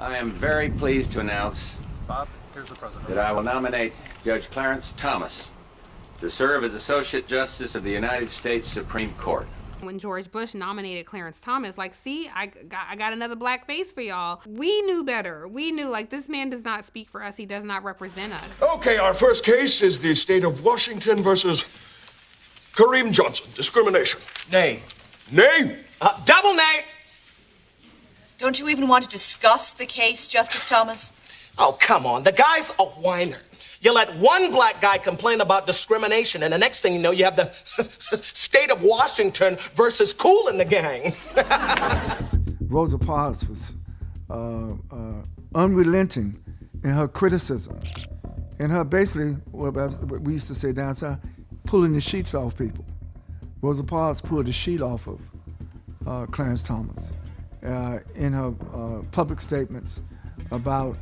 I am very pleased to announce Bob, here's the president. that I will nominate Judge Clarence Thomas to serve as Associate Justice of the United States Supreme Court. When George Bush nominated Clarence Thomas, like, see, I got another black face for y'all. We knew better. We knew, like, this man does not speak for us. He does not represent us. Okay, our first case is the state of Washington versus Kareem Johnson. Discrimination. Nay. Nay? Double nay! Don't you even want to discuss the case, Justice Thomas? Oh, come on. The guy's a whiner. You let one black guy complain about discrimination, and the next thing you know, you have the state of Washington versus Kool in the Gang. Rosa Parks was unrelenting in her criticism, and her basically, what we used to say down south, pulling the sheets off people. Rosa Parks pulled the sheet off of Clarence Thomas in her public statements about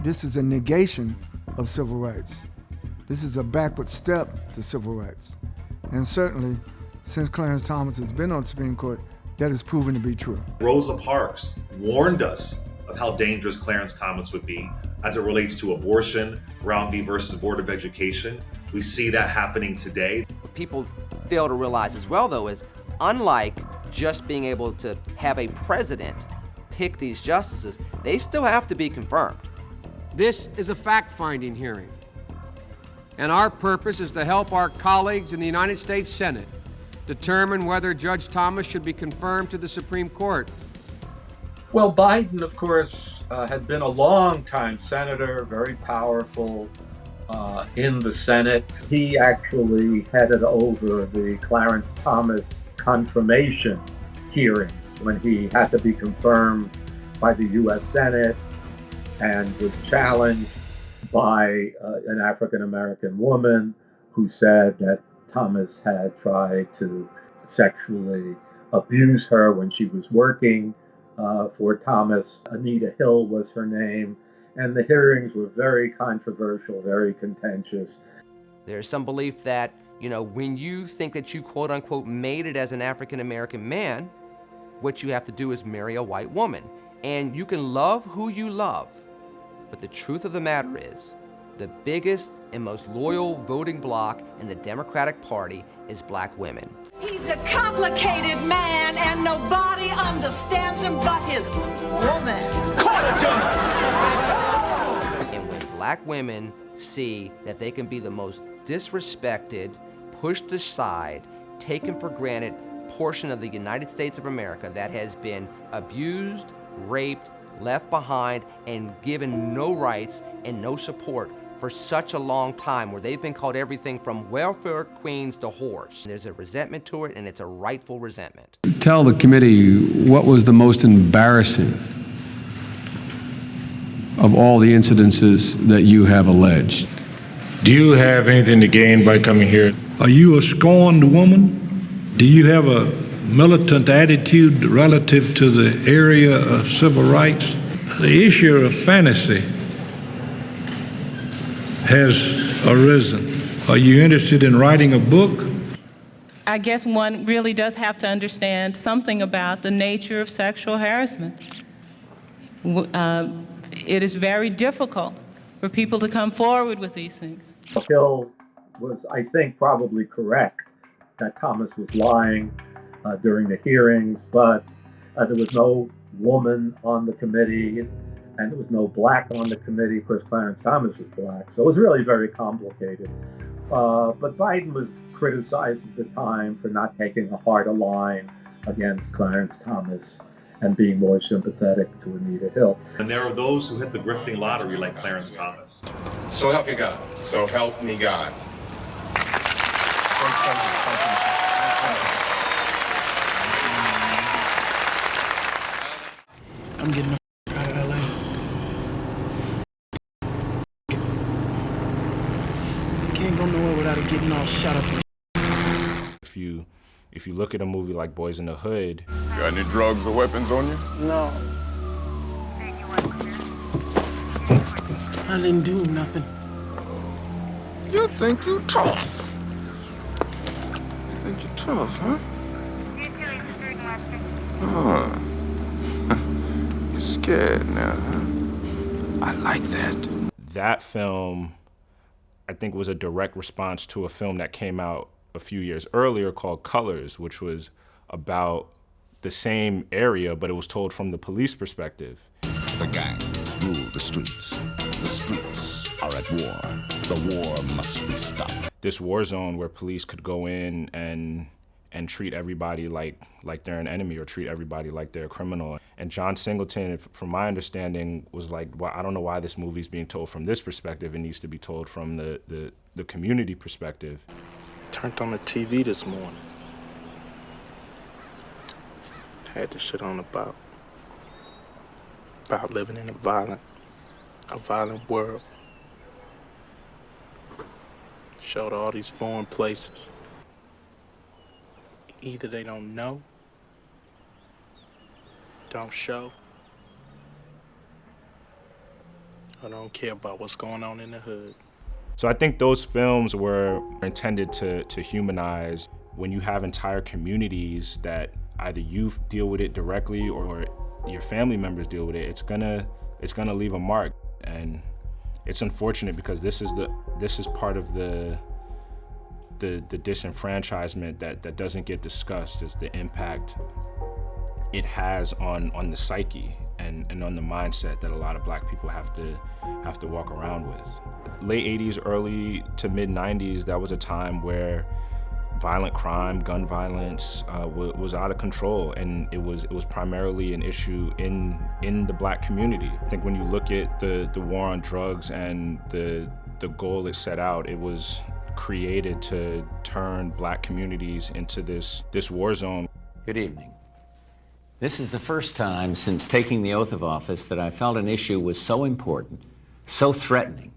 this is a negation of civil rights. This is a backward step to civil rights. And certainly, since Clarence Thomas has been on the Supreme Court, that has proven to be true. Rosa Parks warned us of how dangerous Clarence Thomas would be as it relates to abortion, Brown v. versus Board of Education. We see that happening today. What people fail to realize as well, though, is unlike just being able to have a president pick these justices, they still have to be confirmed. This is a fact-finding hearing, and our purpose is to help our colleagues in the United States Senate determine whether Judge Thomas should be confirmed to the Supreme Court. Well, Biden, of course, had been a long-time senator, very powerful in the Senate. He actually headed over the Clarence Thomas confirmation hearings when he had to be confirmed by the U.S. Senate and was challenged by an African-American woman who said that Thomas had tried to sexually abuse her when she was working for Thomas. Anita Hill was her name, and the hearings were very controversial, very contentious. There's some belief that, when you think that you quote-unquote made it as an African-American man, what you have to do is marry a white woman. And you can love who you love, but the truth of the matter is, the biggest and most loyal voting bloc in the Democratic Party is black women. He's a complicated man, and nobody understands him but his woman. And when black women see that they can be the most disrespected, pushed aside, taken for granted portion of the United States of America that has been abused, raped, left behind, and given no rights and no support for such a long time, where they've been called everything from welfare queens to whores. There's a resentment to it, and it's a rightful resentment. Tell the committee what was the most embarrassing of all the incidences that you have alleged. Do you have anything to gain by coming here? Are you a scorned woman? Do you have a militant attitude relative to the area of civil rights? The issue of fantasy has arisen. Are you interested in writing a book? I guess one really does have to understand something about the nature of sexual harassment. It is very difficult for people to come forward with these things. Hill was, I think, probably correct that Thomas was lying during the hearings, but there was no woman on the committee, and there was no black on the committee. Of course, Clarence Thomas was black, so it was really very complicated. But Biden was criticized at the time for not taking a harder line against Clarence Thomas and being more sympathetic to Anita Hill. And there are those who hit the grifting lottery like Clarence Thomas. So help you God. So help me God. I'm getting the out of LA. Can't go nowhere without it getting all shut up. If you look at a movie like Boys in the Hood. Got any drugs or weapons on you? No. I didn't do nothing. You think you tough? You think you're tough, huh? You're scared now, huh? I like that. That film, I think, was a direct response to a film that came out a few years earlier called Colors, which was about the same area, but it was told from the police perspective. The gangs rule the streets. The streets are at war. The war must be stopped. This war zone where police could go in and treat everybody like they're an enemy or treat everybody like they're a criminal. And John Singleton, from my understanding, was like, well, I don't know why this movie's being told from this perspective. It needs to be told from the community perspective. Turned on the TV this morning. Had this shit on about living in a violent world. Showed all these foreign places. Either they don't know, don't show, or don't care about what's going on in the hood. So I think those films were intended to humanize when you have entire communities that either you deal with it directly or your family members deal with it. It's gonna leave a mark, and it's unfortunate because this is part of the disenfranchisement that doesn't get discussed, is the impact it has on the psyche and on the mindset that a lot of Black people have to walk around with. Late 80s, early to mid 90s, that was a time where violent crime, gun violence was out of control, and it was primarily an issue in the Black community. I think when you look at the war on drugs and the goal it set out, it was created to turn Black communities into this war zone. Good evening. This is the first time since taking the oath of office that I felt an issue was so important, so threatening,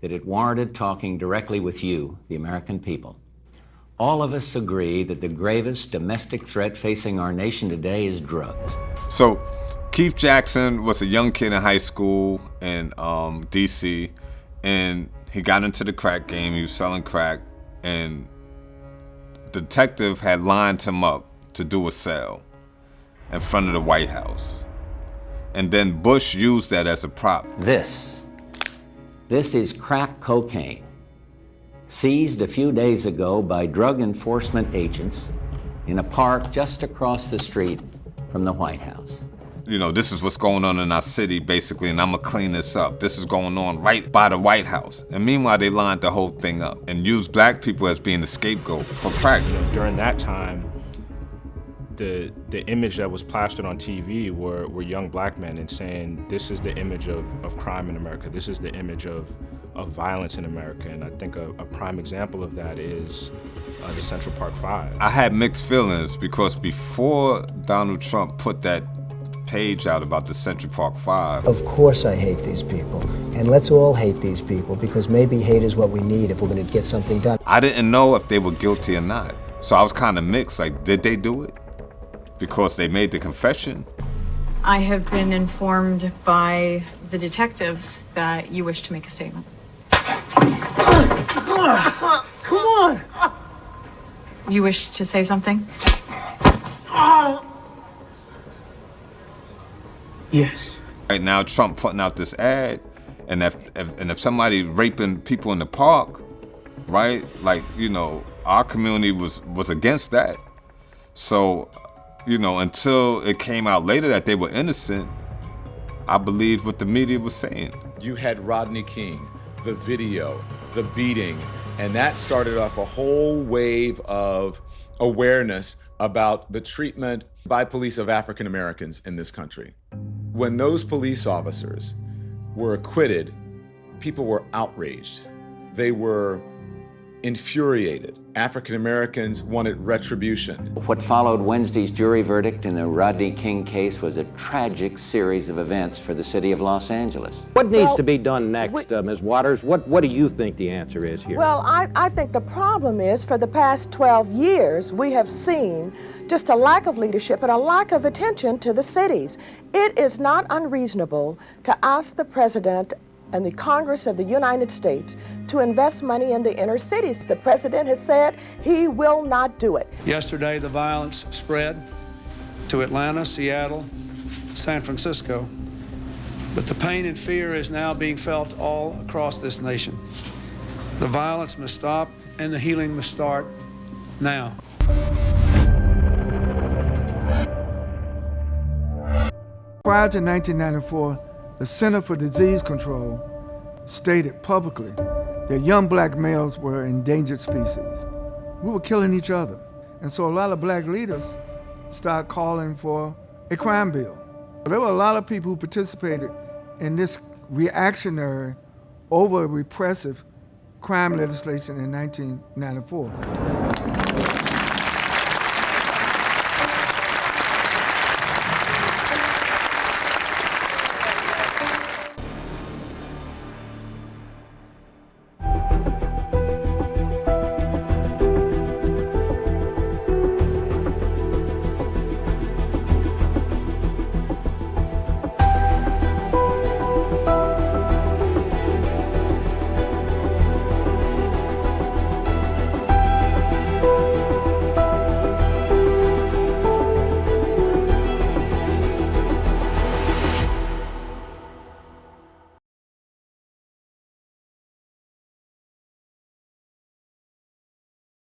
that it warranted talking directly with you, the American people. All of us agree that the gravest domestic threat facing our nation today is drugs. So, Keith Jackson was a young kid in high school in D.C., and he got into the crack game. He was selling crack, and the detective had lined him up to do a sale in front of the White House. And then Bush used that as a prop. This is crack cocaine, seized a few days ago by drug enforcement agents in a park just across the street from the White House. You know, this is what's going on in our city, basically, and I'm gonna clean this up. This is going on right by the White House. And meanwhile, they lined the whole thing up and used Black people as being the scapegoat for crack. You know, during that time, the image that was plastered on TV were young Black men and saying, this is the image of crime in America. This is the image of violence in America. And I think a prime example of that is the Central Park 5. I had mixed feelings because before Donald Trump put that page out about the Central Park 5. Of course I hate these people, and let's all hate these people, because maybe hate is what we need if we're going to get something done. I didn't know if they were guilty or not, so I was kind of mixed. Like, did they do it? Because they made the confession. I have been informed by the detectives that you wish to make a statement. Come on! You wish to say something? Yes. Right now, Trump putting out this ad, and if somebody raping people in the park, right? Like, you know, our community was against that. So, you know, until it came out later that they were innocent, I believed what the media was saying. You had Rodney King, the video, the beating, and that started off a whole wave of awareness about the treatment by police of African Americans in this country. When those police officers were acquitted, people were outraged. They were infuriated. African Americans wanted retribution. What followed Wednesday's jury verdict in the Rodney King case was a tragic series of events for the city of Los Angeles. What needs to be done next, Ms. Waters? What do you think the answer is here? Well, I think the problem is for the past 12 years, we have seen just a lack of leadership and a lack of attention to the cities. It is not unreasonable to ask the president and the Congress of the United States to invest money in the inner cities. The president has said he will not do it. Yesterday, the violence spread to Atlanta, Seattle, San Francisco. But the pain and fear is now being felt all across this nation. The violence must stop and the healing must start now. Prior to 1994, the Center for Disease Control stated publicly that young black males were endangered species. We were killing each other. And so a lot of black leaders started calling for a crime bill. There were a lot of people who participated in this reactionary, over repressive crime legislation in 1994.